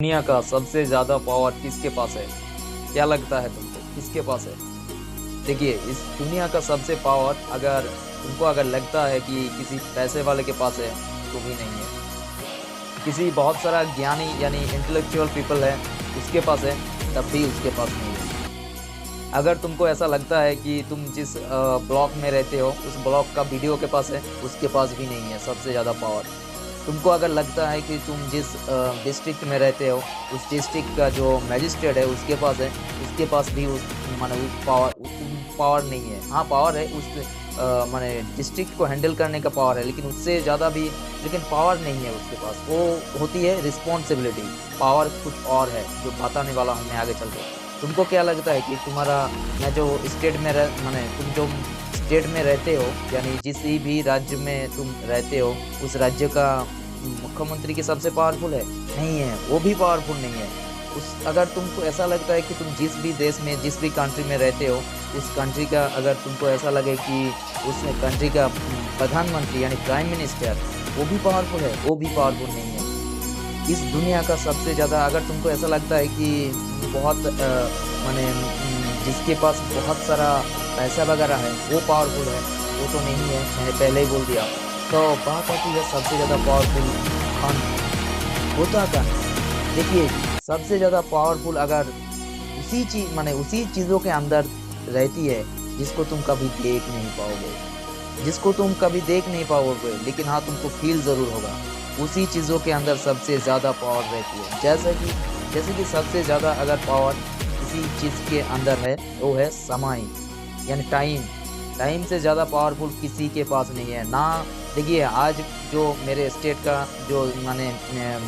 दुनिया का सबसे ज्यादा पावर किसके पास है? क्या लगता है तुमको, किसके पास है? देखिए, इस दुनिया का सबसे पावर अगर तुमको अगर लगता है कि किसी पैसे वाले के पास है, तो भी नहीं है। किसी बहुत सारा ज्ञानी यानी इंटेलेक्चुअल पीपल है, उसके पास है, तब भी उसके पास नहीं है। अगर तुमको ऐसा लगता है कि तुम जिस ब्लॉक में रहते हो उस ब्लॉक का वीडियो के पास है, उसके पास भी नहीं है सबसे ज्यादा पावर। तुमको अगर लगता है कि तुम जिस डिस्ट्रिक्ट में रहते हो उस डिस्ट्रिक्ट का जो मैजिस्ट्रेट है उसके पास है, उसके पास भी उस माने उस पावर नहीं है। हाँ, पावर है, उस माने डिस्ट्रिक्ट को हैंडल करने का पावर है, लेकिन उससे ज़्यादा भी, लेकिन पावर नहीं है उसके पास। वो होती है रिस्पॉन्सिबिलिटी। पावर कुछ और है जो बताने वाला हूँ मैं आगे चल के। तुमको क्या लगता है कि तुम्हारा, मैं जो स्टेट में माने तुम जो स्टेट में रहते हो यानी जिस भी राज्य में तुम रहते हो उस राज्य का मुख्यमंत्री की सबसे पावरफुल है? नहीं है, वो भी पावरफुल नहीं है। उस अगर तुमको ऐसा लगता है कि तुम जिस भी देश में जिस भी कंट्री में रहते हो उस कंट्री का, अगर तुमको ऐसा लगे कि उस कंट्री का प्रधानमंत्री यानी प्राइम मिनिस्टर वो भी पावरफुल है, वो भी पावरफुल नहीं है। इस दुनिया का सबसे ज्यादा, अगर तुमको ऐसा लगता है कि बहुत माने जिसके पास बहुत सारा पैसा वगैरह है वो पावरफुल है, वो तो नहीं है, मैंने पहले ही बोल दिया। तो बात आती है सबसे ज्यादा पावरफुल कौन होता कौन? देखिए, सबसे ज्यादा पावरफुल अगर उसी चीज माने उसी चीजों के अंदर रहती है जिसको तुम कभी देख नहीं पाओगे, जिसको तुम कभी देख नहीं पाओगे, लेकिन हाँ तुमको फील जरूर होगा। उसी चीजों के अंदर सबसे ज्यादा पावर रहती है। जैसे कि सबसे ज्यादा अगर पावर किसी चीज के अंदर है वो है समय यानी टाइम। टाइम से ज्यादा पावरफुल किसी के पास नहीं है ना। देखिए, आज जो मेरे स्टेट का जो माने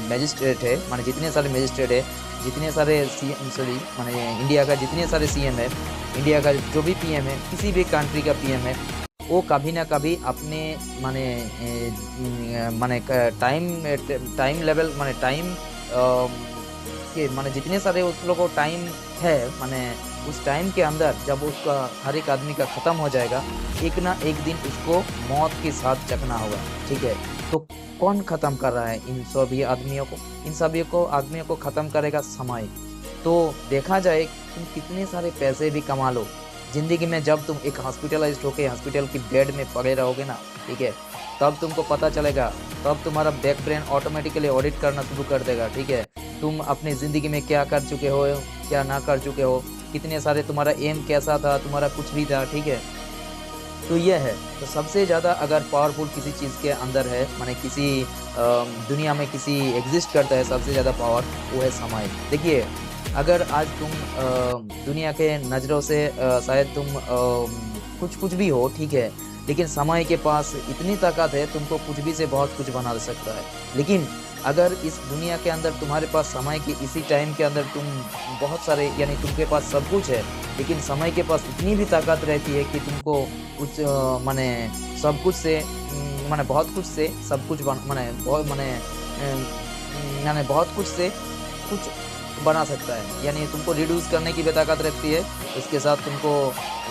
मैजिस्ट्रेट है, माने जितने सारे मैजिस्ट्रेट है, जितने सारे सीएम, सॉरी माने इंडिया का जितने सारे सीएम है, इंडिया का जो भी पीएम है, किसी भी कंट्री का पीएम है, वो कभी ना कभी अपने माने माने टाइम टाइम लेवल माने टाइम के माने जितने सारे उस लोगों को टाइम है, माने उस टाइम के अंदर जब उसका हर एक आदमी का खत्म हो जाएगा, एक ना एक दिन उसको मौत के साथ चकना होगा। ठीक है, तो कौन खत्म कर रहा है इन सभी आदमियों को? इन सभी को आदमियों को खत्म करेगा समय। तो देखा जाए, तुम कितने सारे पैसे भी कमा लो जिंदगी में, जब तुम एक हॉस्पिटलाइज्ड होके हॉस्पिटल की बेड में पड़े रहोगे ना, ठीक है, तब तुमको पता चलेगा, तब तुम्हारा बैक ब्रेन ऑटोमेटिकली ऑडिट करना शुरू कर देगा। ठीक है, तुम अपनी जिंदगी में क्या कर चुके हो, क्या ना कर चुके हो, कितने सारे, तुम्हारा एम कैसा था, तुम्हारा कुछ भी था। ठीक है, तो ये है। तो सबसे ज़्यादा अगर पावरफुल किसी चीज़ के अंदर है, माने किसी दुनिया में किसी एग्जिस्ट करता है सबसे ज़्यादा पावर, वो है समय। देखिए, अगर आज तुम दुनिया के नज़रों से शायद तुम कुछ कुछ भी हो, ठीक है, लेकिन समय के पास इतनी ताकत है, तुमको कुछ भी से बहुत कुछ बना सकता है। लेकिन अगर इस दुनिया के अंदर तुम्हारे पास समय के इसी टाइम के अंदर तुम बहुत सारे यानी तुमके पास सब कुछ है, लेकिन समय के पास इतनी भी ताकत रहती है कि तुमको कुछ माने सब कुछ से माने बहुत कुछ से सब कुछ माने बहुत माने बहुत कुछ से कुछ बना सकता है। यानी तुमको रिड्यूस करने की भी ताकत रखती है, उसके साथ तुमको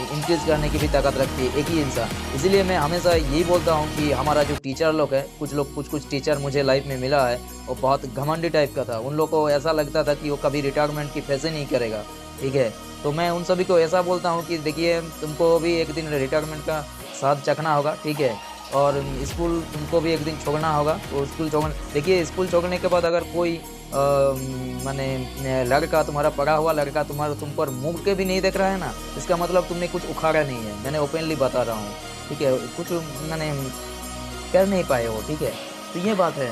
इंक्रीज करने की भी ताकत रखती है एक ही इंसान। इसीलिए मैं हमेशा यही बोलता हूँ कि हमारा जो टीचर लोग है, कुछ टीचर मुझे लाइफ में मिला है, वो बहुत घमंडी टाइप का था। उन लोग को ऐसा लगता था कि वो कभी रिटायरमेंट की फैसे नहीं करेगा। ठीक है, तो मैं उन सभी को ऐसा बोलता हूँ कि देखिए, तुमको भी एक दिन रिटायरमेंट का स्वाद चखना होगा। ठीक है, और स्कूल तुमको भी एक दिन छोड़ना होगा। तो स्कूल छोड़ने, देखिए, स्कूल छोड़ने के बाद अगर कोई माने लड़का, तुम्हारा पढ़ा हुआ लड़का तुम्हारा तुम पर मुड़ के भी नहीं देख रहा है ना, इसका मतलब तुमने कुछ उखाड़ा नहीं है। मैंने ओपनली बता रहा हूँ। ठीक है, कुछ मैंने कर नहीं पाए हो। ठीक है, तो ये बात है।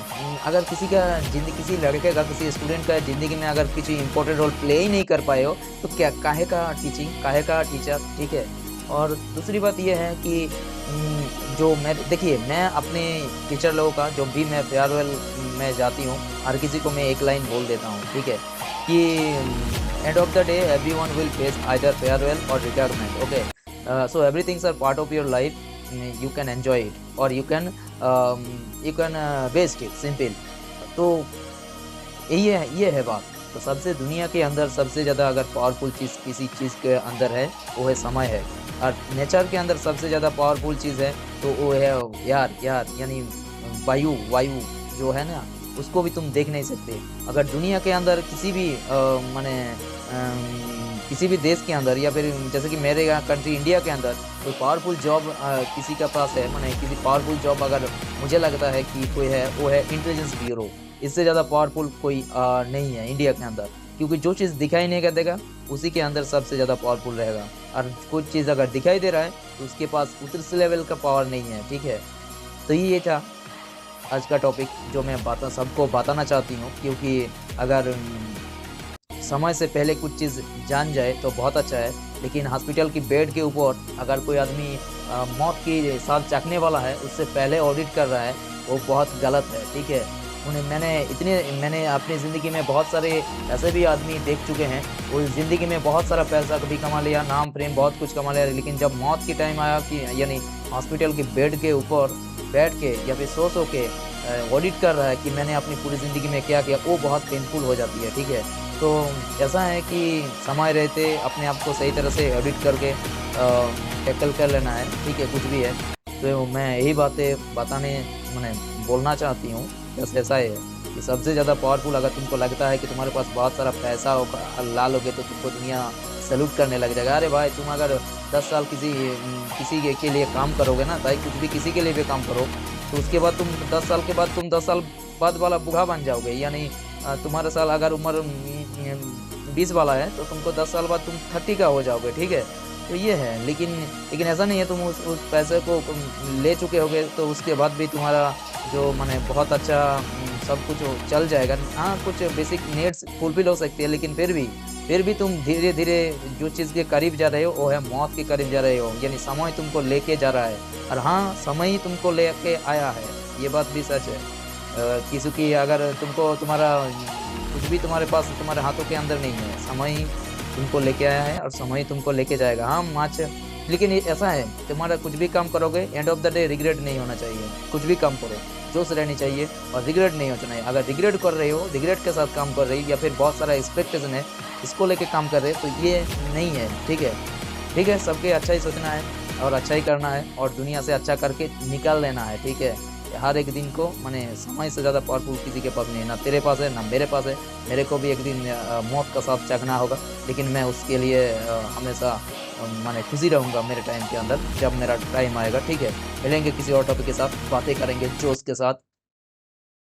अगर किसी का जिंदगी, किसी लड़के का, किसी स्टूडेंट का जिंदगी में अगर किसी इंपॉर्टेंट रोल प्ले ही नहीं कर पाए हो, तो क्या काहे का टीचिंग, काहे का टीचर। ठीक है, और दूसरी बात यह है कि जो मैं, देखिए, मैं अपने टीचर लोगों का जो भी मैं फेयरवेल में जाती हूँ, हर किसी को मैं एक लाइन बोल देता हूँ। ठीक है, कि end of the day everyone will face either farewell और retirement. Okay, so everything's are part of your life, you can enjoy it और you can waste it, simple. तो ये है बात। तो सबसे दुनिया के अंदर सबसे ज़्यादा अगर पावरफुल चीज़ किसी चीज़ के अंदर है, वो है समय है। और नेचर के अंदर सबसे ज़्यादा पावरफुल चीज़ है, तो वो है यार यार यानी वायु। वायु जो है ना, उसको भी तुम देख नहीं सकते। अगर दुनिया के अंदर किसी भी माने किसी भी देश के अंदर, या फिर जैसे कि मेरे यहाँ कंट्री इंडिया के अंदर कोई पावरफुल जॉब किसी के पास है, माने किसी पावरफुल जॉब अगर मुझे लगता है कि कोई है, वो है इंटेलिजेंस ब्यूरो। इससे ज़्यादा पावरफुल कोई नहीं है इंडिया के अंदर, क्योंकि जो चीज़ दिखाई नहीं कर देगा उसी के अंदर सबसे ज़्यादा पावरफुल रहेगा। और कुछ चीज़ अगर दिखाई दे रहा है तो उसके पास उस लेवल का पावर नहीं है, ठीक है। तो ये था आज का टॉपिक जो मैं सबको बताना चाहती हूँ, क्योंकि अगर समय से पहले कुछ चीज़ जान जाए तो बहुत अच्छा है, लेकिन हॉस्पिटल की बेड के ऊपर अगर कोई आदमी मौत की साथ चखने वाला है उससे पहले ऑडिट कर रहा है, वो बहुत गलत है, ठीक है। मैंने अपनी ज़िंदगी में बहुत सारे ऐसे भी आदमी देख चुके हैं, वो ज़िंदगी में बहुत सारा पैसा कभी कमा लिया, नाम प्रेम बहुत कुछ कमा लिया, लेकिन जब मौत की टाइम आया कि यानी हॉस्पिटल की बेड के ऊपर बैठ के या फिर सो के ऑडिट कर रहा है कि मैंने अपनी पूरी ज़िंदगी में क्या किया, वो बहुत पेनफुल हो जाती है, ठीक है। तो ऐसा है कि समय रहते अपने आप को सही तरह से ऑडिट करके टैकल कर लेना है, ठीक है, कुछ भी है। तो मैं यही बातें बताने मैंने बोलना चाहती हूँ। बस ऐसा ही है कि सबसे ज़्यादा पावरफुल अगर तुमको लगता है कि तुम्हारे पास बहुत सारा पैसा होगा, ला लोगे तो तुमको दुनिया सैल्यूट करने लग जाएगा। अरे भाई, तुम अगर 10 साल किसी के लिए काम करोगे ना, चाहे कुछ भी किसी के लिए भी काम करो, तो उसके बाद तुम 10 साल के बाद 10 साल बाद वाला बूढ़ा बन जाओगे। यानी तुम्हारा साल अगर उम्र 20 वाला है तो तुमको 10 साल बाद तुम 30 का हो जाओगे, ठीक है। तो ये है, लेकिन ऐसा नहीं है तुम उस पैसे को ले चुके होगे तो उसके बाद भी तुम्हारा जो माने बहुत अच्छा सब कुछ चल जाएगा। हाँ, कुछ बेसिक नीड्स फुलफिल हो सकती है, लेकिन फिर भी तुम धीरे धीरे जो चीज़ के करीब जा रहे हो वो है मौत के करीब जा रहे हो, यानी समय तुमको लेके जा रहा है। और हाँ, समय ही तुमको लेके आया है, ये बात भी सच है। किसी की अगर तुमको तुम्हारा कुछ भी तुम्हारे पास तुम्हारे हाथों के अंदर नहीं है, समय ही तुमको लेके आया है और समय ही तुमको लेके जाएगा। हाँ माच, लेकिन ऐसा है तुम्हारा कुछ भी काम करोगे, and of the day regret नहीं होना चाहिए। कुछ भी काम करो, जोश रहनी चाहिए और रिग्रेट नहीं होना चाहिए। अगर रिग्रेट कर रहे हो, रिग्रेट के साथ काम कर रही, या फिर बहुत सारा एक्सपेक्टेशन है इसको लेके काम कर रहे, तो ये नहीं है, ठीक है। ठीक है, सबके अच्छा ही सोचना है और अच्छा ही करना है और दुनिया से अच्छा करके निकाल लेना है, ठीक है। हर एक दिन को माने समय से ज़्यादा पावरफुल किसी के पास नहीं है, ना तेरे पास है ना मेरे पास है। मेरे को भी एक दिन मौत का साथ चखना होगा, लेकिन मैं उसके लिए हमेशा माने खुशी रहूँगा मेरे टाइम के अंदर, जब मेरा टाइम आएगा, ठीक है। मिलेंगे किसी और टॉपिक के साथ, बातें करेंगे जोश के साथ।